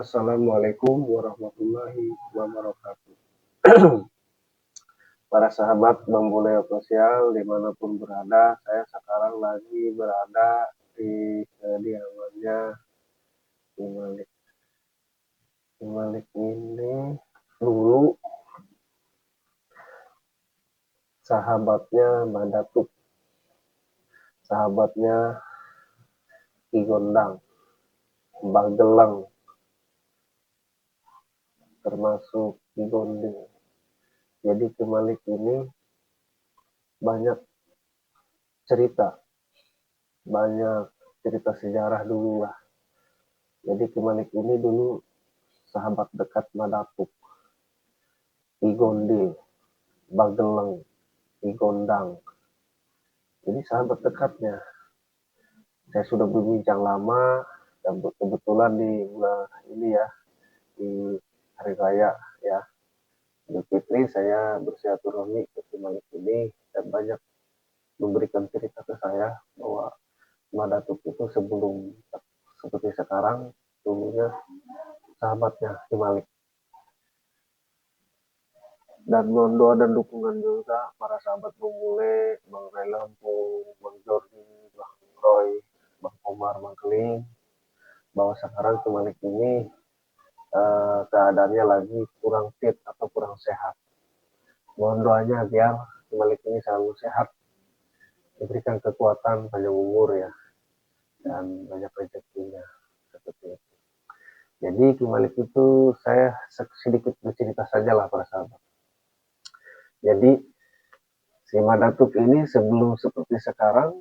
Assalamualaikum warahmatullahi wabarakatuh. Para sahabat Bambule Official dimanapun berada, saya sekarang lagi berada di kediamannya Imalik. Imalik ini dulu sahabatnya Mbah Datuk, sahabatnya Ki Gondang, Mbah Gelang, termasuk Ki Gonding. Jadi Ki Malik ini banyak cerita, banyak cerita sejarah dulu lah. Jadi Ki Malik ini dulu sahabat dekat Madatuk, Ki Gondil, Bageleng, Ki Gondang. Jadi sahabat dekatnya. Saya sudah berbincang lama dan kebetulan di bulan ini ya, di hari raya ya, Idul Fitri, saya bersilaturahmi ke Ki Malik ini dan banyak memberikan cerita ke saya bahwa Madatuk itu sebelum seperti sekarang dulunya sahabatnya Ki Malik. Dan mohon doa dan dukungan juga para sahabat Bambule, Bang Ray Lampung, Bang Jordi, Bang Roy, Bang Omar, Bang Keling, bahwa sekarang Ki Malik ini keadaannya lagi kurang fit atau kurang sehat. Mohon doanya biar Ki Malik ini selalu sehat, diberikan kekuatan, panjang umur ya, dan banyak rezekinya seperti itu. Jadi Ki Malik itu saya sedikit bercerita saja lah para sahabat. Jadi si Madatuk ini sebelum seperti sekarang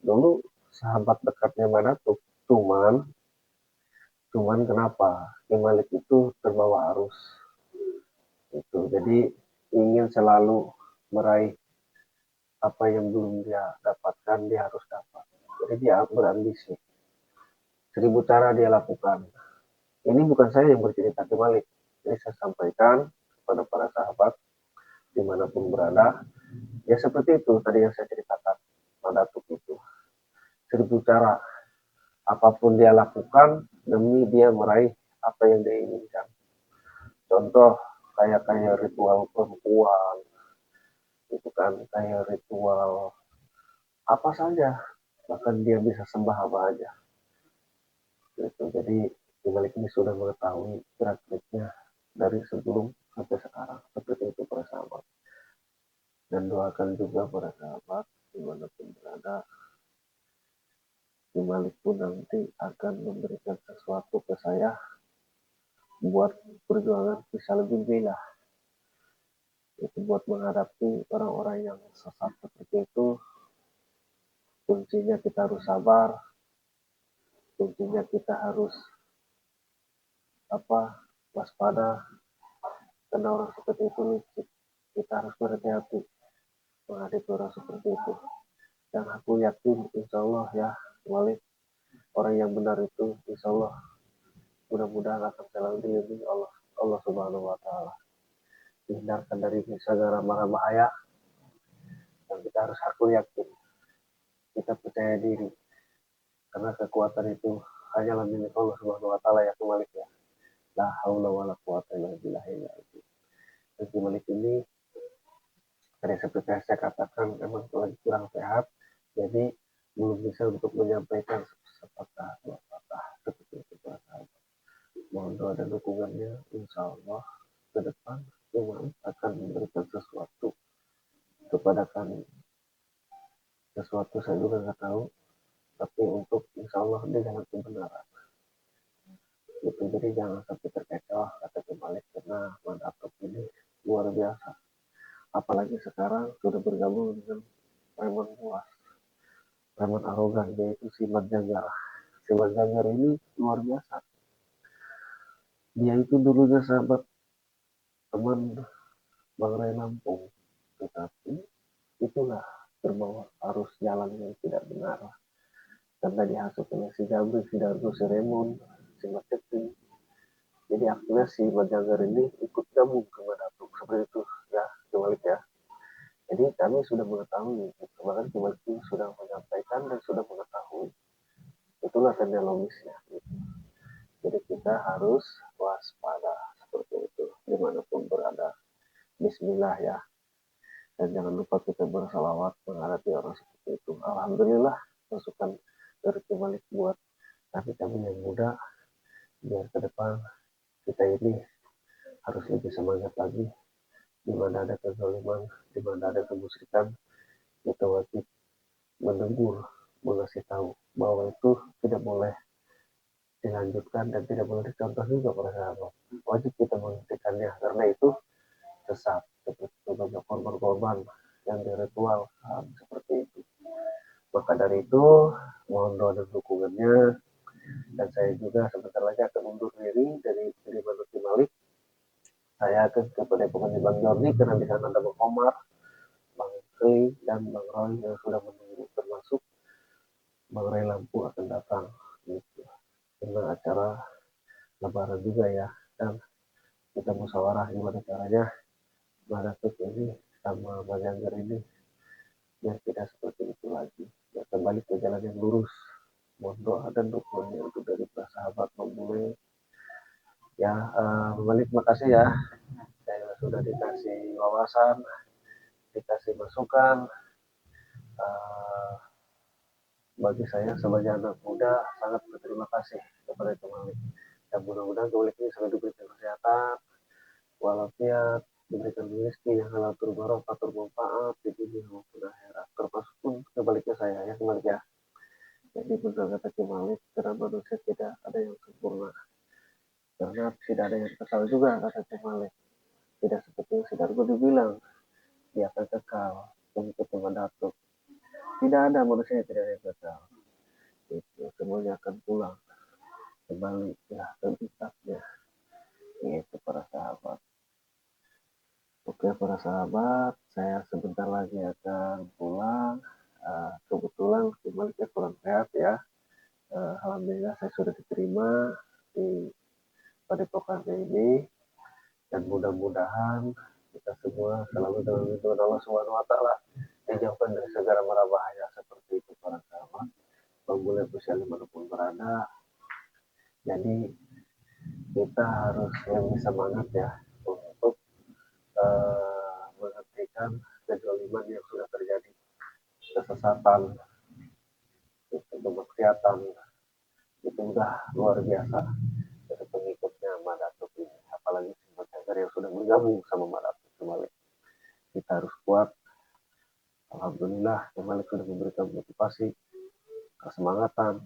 dulu sahabat dekatnya Madatuk, cuman kenapa Ki Malik itu terbawa arus itu, jadi ingin selalu meraih apa yang belum dia dapatkan, dia harus dapat. Jadi dia berambisi, 1000 cara dia lakukan. Ini bukan saya yang bercerita Ki Malik, jadi saya sampaikan kepada para sahabat dimanapun berada. Ya seperti itu tadi yang saya ceritakan, Madatuk itu 1000 cara apapun dia lakukan demi dia meraih apa yang dia inginkan. Contoh kayak ritual perempuan, itu kan kayak ritual apa saja, bahkan dia bisa sembah apa aja. Gitu. Jadi Ki Malik ini sudah mengetahui gerak-geriknya dari sebelum sampai sekarang. Seperti itu para sahabat. Dan doakan juga para sahabat dimanapun berada, Ki Malik pun nanti akan memberikan sesuatu ke saya buat perjuangan bisa lebih bila. Itu buat menghadapi orang-orang yang sesat seperti itu. Kuncinya kita harus sabar, kuncinya kita harus waspada, karena orang seperti itu licik. Kita harus berhati-hati menghadapi orang seperti itu. Dan aku yakin insya Allah ya Malik, orang yang benar itu insya Allah mudah-mudahan akan selalu dilindungi Allah Subhanahu Wa Taala, dihindarkan dari segala mara bahaya. Dan kita harus yakin, kita percaya diri, karena kekuatan itu hanyalah milik Allah Subhanahu Wa Taala ya Malik ya. La haula wala quwata illa billah. Dan Ki Malik ini tadi seperti saya katakan memang lagi kurang sehat, jadi belum bisa untuk menyampaikan sepatah dua patah seperti itu para sahabat. Mohon doa dan dukungannya, insya Allah ke depan Tuhan akan memberikan sesuatu kepada kami. Sesuatu saya juga nggak tahu, tapi untuk insya Allah dia jalan kebenaran. Itu jadi jangan sampai terkecoh kata Ki Malik, karena Madatuk ini luar biasa. Apalagi sekarang sudah bergabung dengan preman puas, preman arogan, yaitu si Mat Jagar. Si Mat Jagar ini luar biasa. Dia itu dulunya sahabat teman Bang Ray Lampung, tetapi itulah terbawa arus jalan yang tidak benar, karena dihasut oleh si Jabri, si Dardo, si Raymond, si Mat Ceting. Jadi akhirnya si Mat Jagar ini ikut gabung ke Madatuk seperti itu ya Ki Malik ya. Jadi kami sudah mengetahui, bahkan Ki Malik sudah menyampaikan dan sudah mengetahui. Itulah tanda logisnya. Gitu. Jadi kita harus waspada seperti itu dimanapun berada. Bismillah ya. Dan jangan lupa kita bersalawat menghadapi orang seperti itu. Alhamdulillah masukan dari Malik buat kami yang muda biar ke depan kita ini harus lebih semangat lagi. Di mana ada kezaliman, di mana ada kemusyrikan, kita wajib menegur, mengasih tahu bahwa itu tidak boleh dilanjutkan dan tidak boleh dicontoh juga para sahabat. Wajib kita menghentikannya karena itu sesat seperti banyak korban-korban yang diritual seperti itu. Maka dari itu mohon doa dan dukungannya, dan saya juga sebentar lagi akan undur diri dari Manuti Malik. Saya akan ke Padepokan Bang Jordi karena di sana ada Bang Omar, Bang Kri, dan Bang Roy yang sudah menunggu, termasuk Bang Ray Lampu akan datang gitu. Karena acara Lebaran juga ya, dan kita musyawarah gimana caranya Madatuk ini sama Majangger ini biar tidak seperti itu lagi, biar kembali ke jalan yang lurus. Mohon doa dan dukungannya untuk dari para sahabat memulai ya. Balik makasih ya, saya sudah dikasih wawasan, dikasih masukan. uh, Bagi saya sebagai anak muda sangat berterima kasih kepada Malik, dan mudah-mudahan Malik ini selalu diberikan kesehatan walafiat, diberikan rezeki yang halal berbarokah bermanfaat di dunia maupun akhirat, termasuk pun kebaliknya saya ya kembali ya. Jadi benar kata Malik, karena manusia tidak ada yang sempurna, karena tidak ada yang kekal juga kata Malik. Tidak seperti yang Sidargo dibilang, dia akan kekal mengikuti Datuk. Tidak ada manusia yang tidak ada yang kekal. Itu semuanya akan pulang kembali ya ke tempatnya. Itu para sahabat. Oke para sahabat, saya sebentar lagi akan pulang. Kebetulan Maliknya kurang sehat ya. Alhamdulillah saya sudah diterima di Padepokan ini, dan mudah-mudahan kita semua selalu dalam lindungan Allah Subhanahu wa taala, dijauhkan dari segala mara bahaya seperti itu para sahabat. Memulai usia dimanapun berada. Jadi kita harus lebih semangat ya untuk menghentikan kezaliman yang sudah terjadi, kesesatan, kemaksiatan, itu udah luar biasa dari pengikutnya Madatuk ini, apalagi simpatisan yang sudah bergabung sama Madatuk kembali. Kita harus kuat. Alhamdulillah Malik sudah memberikan motivasi, kesemangatan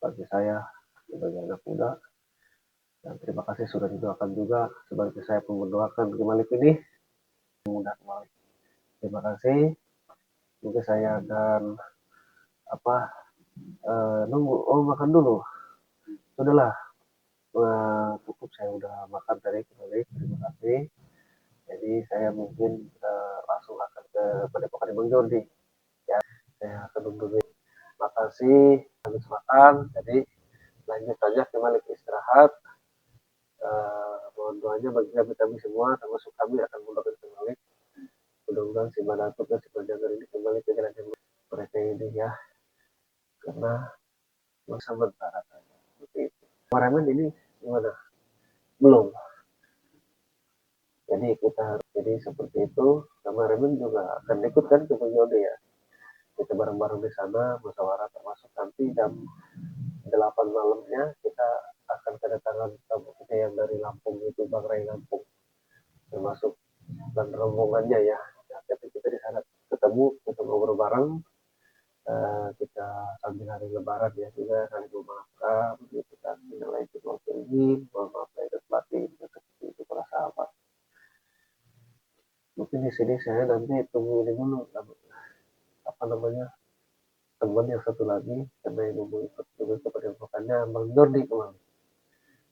bagi saya sebagai anak muda, dan terima kasih sudah didoakan juga sebagai saya pun mendoakan Malik ini mudah Malik. Terima kasih. Mungkin saya akan nunggu makan dulu. Sudahlah, cukup saya udah makan tadi kembali. Terima kasih. Jadi saya mungkin langsung akan ke Padepokan Bang Jordi. Ya, saya akan nunggu. Terima kasih habis makan. Jadi lanjut saja kembali ke istirahat. Mohon doanya bagi kami semua, termasuk kami akan mendoakan kembali. Mudah-mudahan si Madatuk dan si Panjanggar ini kembali ke jalan yang mereka ini ya. Karena sementara seperti itu. Kemarin ini gimana? Belum. Jadi kita harus jadi seperti itu. Kemarin juga akan ikut kan ke Banyuwangi ya. Kita bareng-bareng di sana musyawarah, termasuk nanti jam 8 malamnya kita akan kedatangan tamu kita yang dari Lampung, itu Bang Ray Lampung, termasuk dan rombongannya ya. Tapi kita di sana ketemu, kita ngobrol bareng. Kita sambil hari Lebaran ya juga saling memaafkan, kita minal aidin wal faizin, mohon maaf lahir batin, seperti itu para sahabat. Mungkin di sini saya nanti tunggu ini dulu, apa namanya, teman yang satu lagi karena yang mau ikut juga kepada bukannya Bang Jordi kemarin.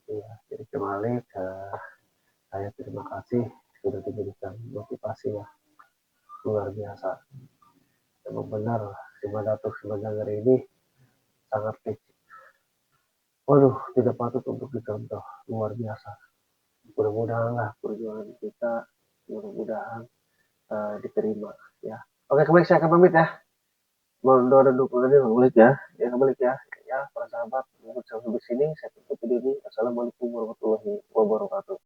Iya, jadi kembali saya terima kasih sudah diberikan motivasi ya luar biasa. Memang benar si Datuk sebenarnya ini sangat kecil. Waduh, tidak patut untuk dicontoh, luar biasa. Mudah-mudahan lah perjuangan kita, mudah-mudahan diterima ya. Oke, kembali saya akan pamit ya. Mohon doa dan dukungannya Bang Malik ya. Ya Bang Malik ya. Ya para sahabat, mungkin sampai sini saya tutup video ini. Assalamualaikum warahmatullahi wabarakatuh.